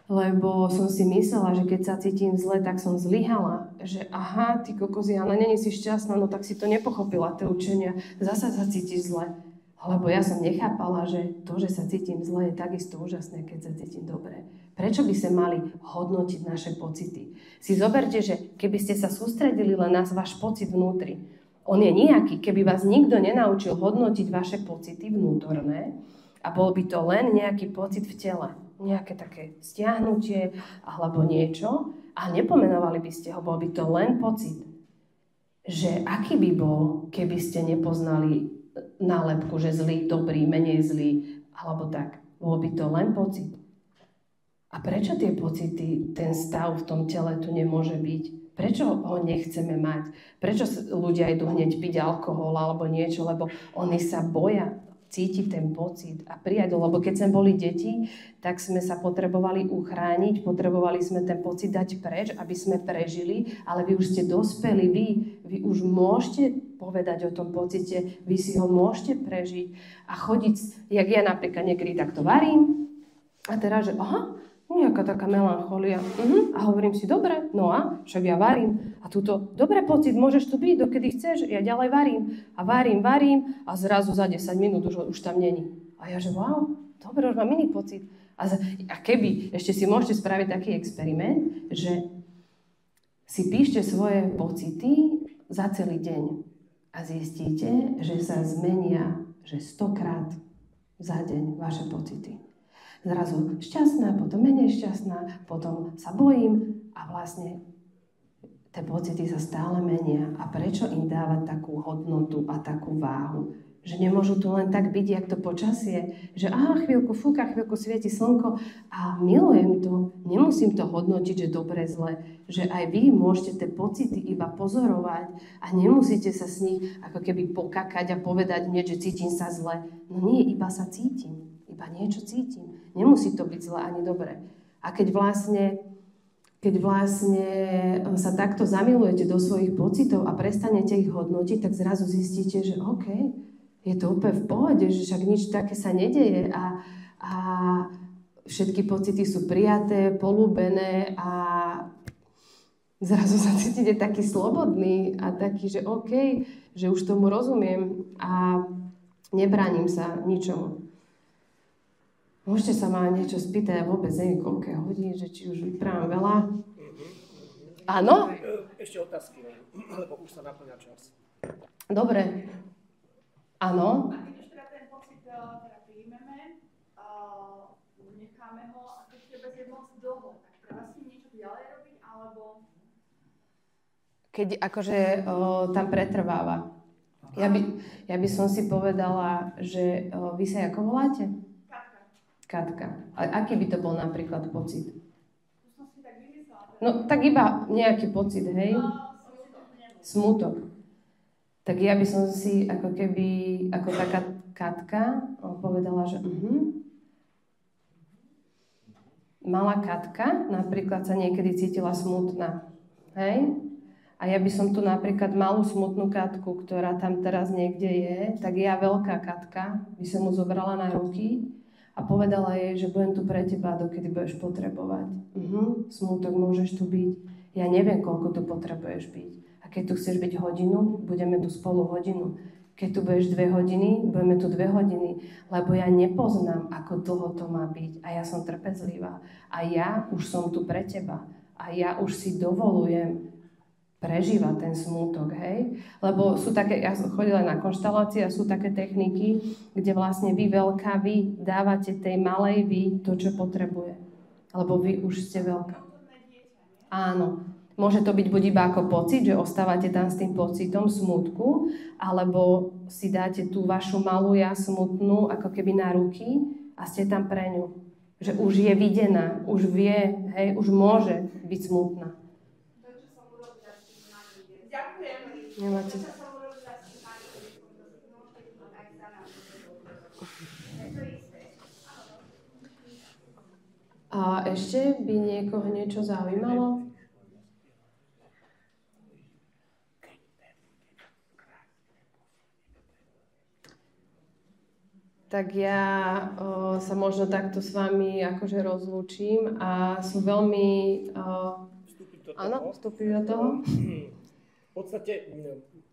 lebo som si myslela, že keď sa cítim zle, tak som zlyhala. Že aha, ty kokos, Jana, není si šťastná, no tak si to nepochopila, tie učenia. Zasa sa cítiš zle. Lebo ja som nechápala, že to, že sa cítim zle, je takisto úžasné, keď sa cítim dobre. Prečo by sme mali hodnotiť naše pocity? Si zoberte, že keby ste sa sústredili len na váš pocit vnútri, on je nejaký, keby vás nikto nenaučil hodnotiť vaše pocity vnútorné, a bol by to len nejaký pocit v tele, nejaké také stiahnutie alebo niečo, a nepomenovali by ste ho, bol by to len pocit. Že aký by bol, keby ste nepoznali nálepku, že zlý, dobrý, menej zlý, alebo tak. Bol by to len pocit. A prečo tie pocity, ten stav v tom tele tu nemôže byť? Prečo ho nechceme mať? Prečo ľudia idú hneď piť alkohol alebo niečo? Lebo oni sa boja cítiť ten pocit a prijať ho. Lebo keď sme boli deti, tak sme sa potrebovali uchrániť, potrebovali sme ten pocit dať preč, aby sme prežili, ale vy už ste dospeli, vy už môžete povedať o tom pocite, vy si ho môžete prežiť a chodiť, jak ja napríklad niekedy takto varím a teraz, že aha, nejaká taká melancholia. A hovorím si, dobre, no a však ja varím. A túto, dobre pocit, môžeš tu byť, dokedy chceš, ja ďalej varím. A varím a zrazu za 10 minút už tam není. A ja že, wow, dobre, už mám iný pocit. A keby, ešte si môžete spraviť taký experiment, že si píšte svoje pocity za celý deň a zistíte, že sa zmenia, že 100-krát za deň vaše pocity. Zrazu šťastná, potom menej šťastná, potom sa bojím a vlastne tie pocity sa stále menia. A prečo im dávať takú hodnotu a takú váhu? Že nemôžu tu len tak byť, jak to počasie, že chvíľku fúka, chvíľku svieti slnko a milujem to, nemusím to hodnotiť, že dobre, zle, že aj vy môžete tie pocity iba pozorovať a nemusíte sa s nich ako keby pokakať a povedať mne, že cítim sa zle. No nie, iba sa cítim. Iba niečo cítim. Nemusí to byť zle ani dobre. A keď vlastne sa takto zamilujete do svojich pocitov a prestanete ich hodnotiť, tak zrazu zistíte, že OK, je to úplne v pohode, že však nič také sa nedeje a všetky pocity sú prijaté, poľúbené a zrazu sa cítite taký slobodný a taký, že OK, že už tomu rozumiem a nebránim sa ničomu. Môžete sa ma niečo spýtať, ja vôbec neviem, koľko hodín, že či už vyprávam veľa. Áno? Ešte otázky, lebo už sa naplňa čas. Dobre. Áno? A keď už teda ten pocit príjmeme, necháme ho, a keď bez je moc dlho, tak treba s ním niečo ďalej robiť, alebo... Keď akože tam pretrváva. Ja by som si povedala, že vy sa ako voláte? Katka. A aký by to bol napríklad pocit? To som si tak vymyslela. No, tak iba nejaký pocit, hej? Smútok. Tak ja by som si ako keby, ako taká Katka povedala, že malá Katka napríklad sa niekedy cítila smutná, hej? A ja by som tu napríklad malú smutnú Katku, ktorá tam teraz niekde je, tak ja veľká Katka by som mu zobrala na ruky a povedala jej, že budem tu pre teba, dokedy budeš potrebovať. Smútok, môžeš tu byť. Ja neviem, koľko tu potrebuješ byť. A keď tu chceš byť hodinu, budeme tu spolu hodinu. Keď tu budeš 2 hodiny, budeme tu 2 hodiny. Lebo ja nepoznám, ako dlho to má byť. A ja som trpezlivá. A ja už som tu pre teba. a ja už si dovolujem prežívať ten smútok, hej? Lebo sú také, ja som chodila na konštelácie a sú také techniky, kde vlastne vy veľká, vy dávate tej malej vy to, čo potrebuje. Lebo vy už ste veľká. Áno. Môže to byť buď iba ako pocit, že ostávate tam s tým pocitom smútku, alebo si dáte tú vašu malú ja smutnú ako keby na ruky a ste tam pre ňu. Že už je videná, už vie, hej, už môže byť smutná. Nemáte. A ešte by niekoho niečo zaujímalo? Tak ja sa možno takto s vami akože rozlúčim a sú veľmi... vstúpiť do toho? V podstate,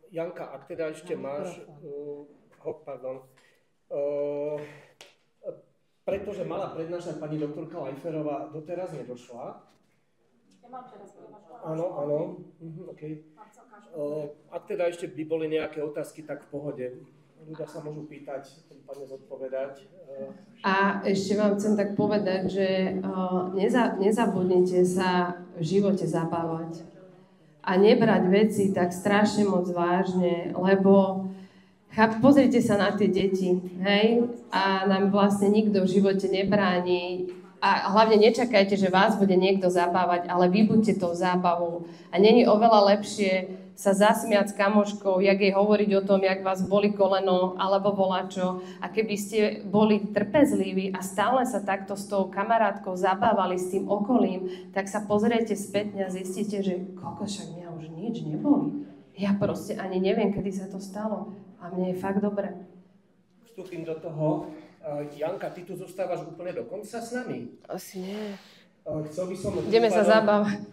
Janka, ak teda ešte máš... pretože mala prednášať pani doktorka Lajferová, doteraz nedošla. Ja mám teraz Áno, okej. Ak teda ešte by boli nejaké otázky, tak v pohode. Ľudia sa môžu pýtať, prípadne zodpovedať. A ešte vám chcem tak povedať, že nezabudnite sa v živote zabávať. A nebrať veci tak strašne moc vážne, lebo pozrite sa na tie deti, hej? A nám vlastne nikto v živote nebráni. A hlavne nečakajte, že vás bude niekto zabávať, ale vy buďte tou zábavou. A není oveľa lepšie sa zasmiať s kamoškou, jak jej hovoriť o tom, jak vás boli koleno, alebo volačo. A keby ste boli trpezliví a stále sa takto s tou kamarátkou zabávali s tým okolím, tak sa pozriete spätne a zistíte, že však mňa už nič neboli. Ja proste ani neviem, kedy sa to stalo. A mne je fakt dobre. Vstúpim do toho. Janka, ty tu zostávaš úplne do konca s nami? Asi nie. Chcel by som... Ideme sa zabávať.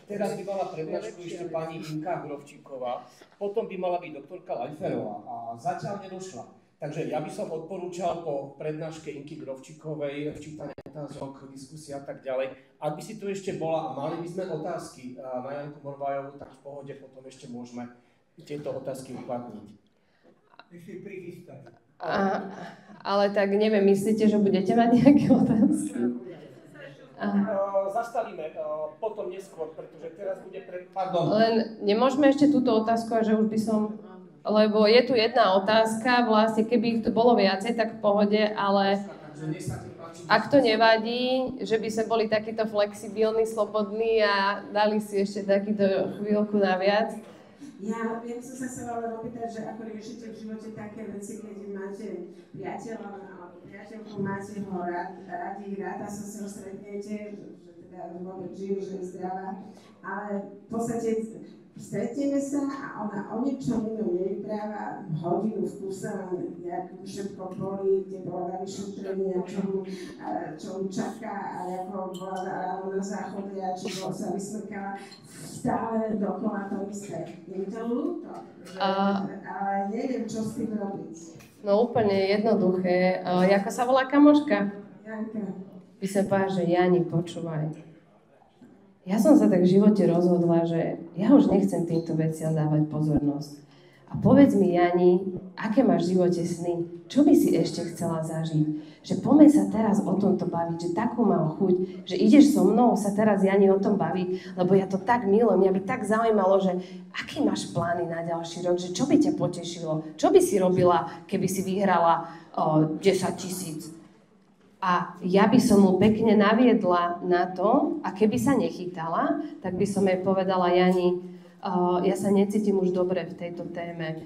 Teraz by mala prednášku ešte pani Inka Grovčíková, potom by mala byť doktorka Lajferová a zatiaľ nedošla. Takže ja by som odporúčal po prednáške Inky Grovčíkovej, včítanie otázok, diskusia a tak ďalej. Ak by si tu ešte bola a mali by sme otázky na Janku Morvajovú, tak v pohode potom ešte môžeme tieto otázky uplatniť. Ešte prichystať. Ale tak neviem, myslíte, že budete mať nejaké otázky? Zastavíme potom neskôr, pretože teraz bude Pardon. Len nemôžeme ešte túto otázku, a že už by som... Lebo je tu jedna otázka, vlastne keby ich tu bolo viacej, tak v pohode, ale ak to nevadí, že by sme boli takýto flexibilní, slobodní a dali si ešte takýto chvíľku naviac. Ja by som sa chcela opýtať, že ako riešite v živote také veci, keď máte priateľa alebo priateľku, máte ho ráda sa s ňou stretnete, že teda vôbec žijú, že je zdravá, ale v podstate stretneme sa a ona o ničom inom nevypráva hodinu v kúse, len jak všetko boli, kde bola na vyšetrenia, čo mu čaká a ako bola ráno na záchode a či sa vysmrkala. Stále dokola to isté. Je to ľúto, ale neviem, čo s tým robiť. No úplne jednoduché. Ako sa volá kamoška? Janka. By sa povedala, že Jani, počúvaj. Ja som sa tak v živote rozhodla, že ja už nechcem týmto veciam dávať pozornosť. A povedz mi, Jani, aké máš v živote sny? Čo by si ešte chcela zažiť? Že poďme sa teraz o tomto baviť, že takú mám chuť, že ideš so mnou sa teraz, Jani, o tom baviť, lebo ja to tak milujem. Mňa by tak zaujímalo, že aký máš plány na ďalší rok, že čo by ťa potešilo? Čo by si robila, keby si vyhrala 10 000? A ja by som mu pekne naviedla na to, a keby sa nechytala, tak by som jej povedala, Jani, ja sa necítim už dobre v tejto téme.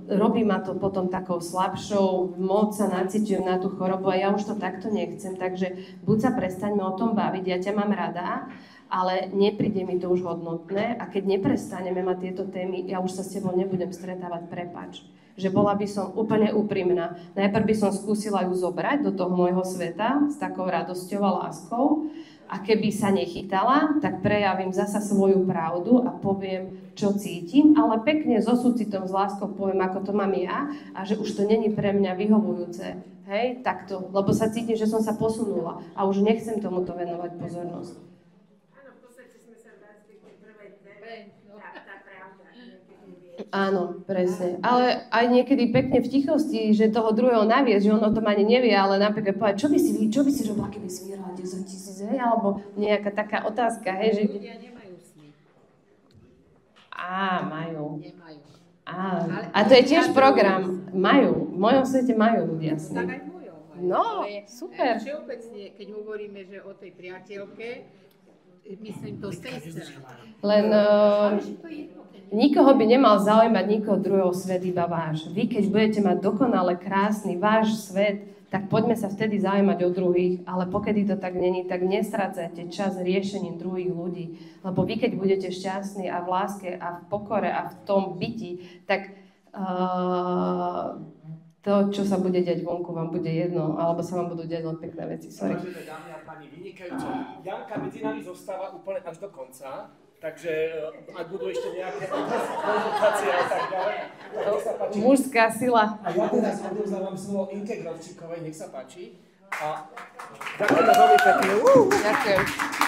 Robí ma to potom takou slabšou, moc sa nacítim na tú chorobu a ja už to takto nechcem. Takže buď sa prestaňme o tom baviť, ja ťa mám rada, ale nepríde mi to už hodnotné a keď neprestaneme mať tieto témy, ja už sa s tebou nebudem stretávať, prepáč. Že bola by som úplne úprimná. Najprv by som skúsila ju zobrať do toho môjho sveta s takou radosťou a láskou a keby sa nechytala, tak prejavím zasa svoju pravdu a poviem, čo cítim, ale pekne so súcitom, s láskou poviem, ako to mám ja a že už to není pre mňa vyhovujúce. Hej, takto, lebo sa cítim, že som sa posunula a už nechcem tomuto venovať pozornosť. Áno, presne. Ale aj niekedy pekne v tichosti, že toho druhého naviesť, že on o tom ani nevie, ale napríklad povedať, čo by si robila, keby si vyhrala 10 000, hej? Alebo nejaká taká otázka, hej, že... Ľudia nemajú sny. Majú. Nemajú. A to je tiež program. Majú. V mojom svete majú ľudia Tak sny. aj v mojom. No, Ale super. všeobecne, keď hovoríme, že o tej priateľke, myslím to z tej strany. Len Ale že to je jedno, keď nikoho by nemal zaujímať nikoho druhého svet, iba váš. Vy, keď budete mať dokonale krásny váš svet, tak poďme sa vtedy zaujímať o druhých, ale pokiaľ to tak není, tak nestrácajte čas riešením druhých ľudí. Lebo vy, keď budete šťastní a v láske a v pokore a v tom byti, tak to, čo sa bude diať vonku, vám bude jedno, alebo sa vám budú diať len pekné veci. Sorry. Vážené dámy a páni, vynikajúco. Janka medzi nami zostáva úplne až do konca, takže ak budú ešte nejaké konzultácie a tak ďalej, tak nech sa páči. Mužská sila. A ja teraz odovzdávam slovo Inke Grovčíkovej, nech sa páči. A ďakujeme veľmi pekne. Ďakujem.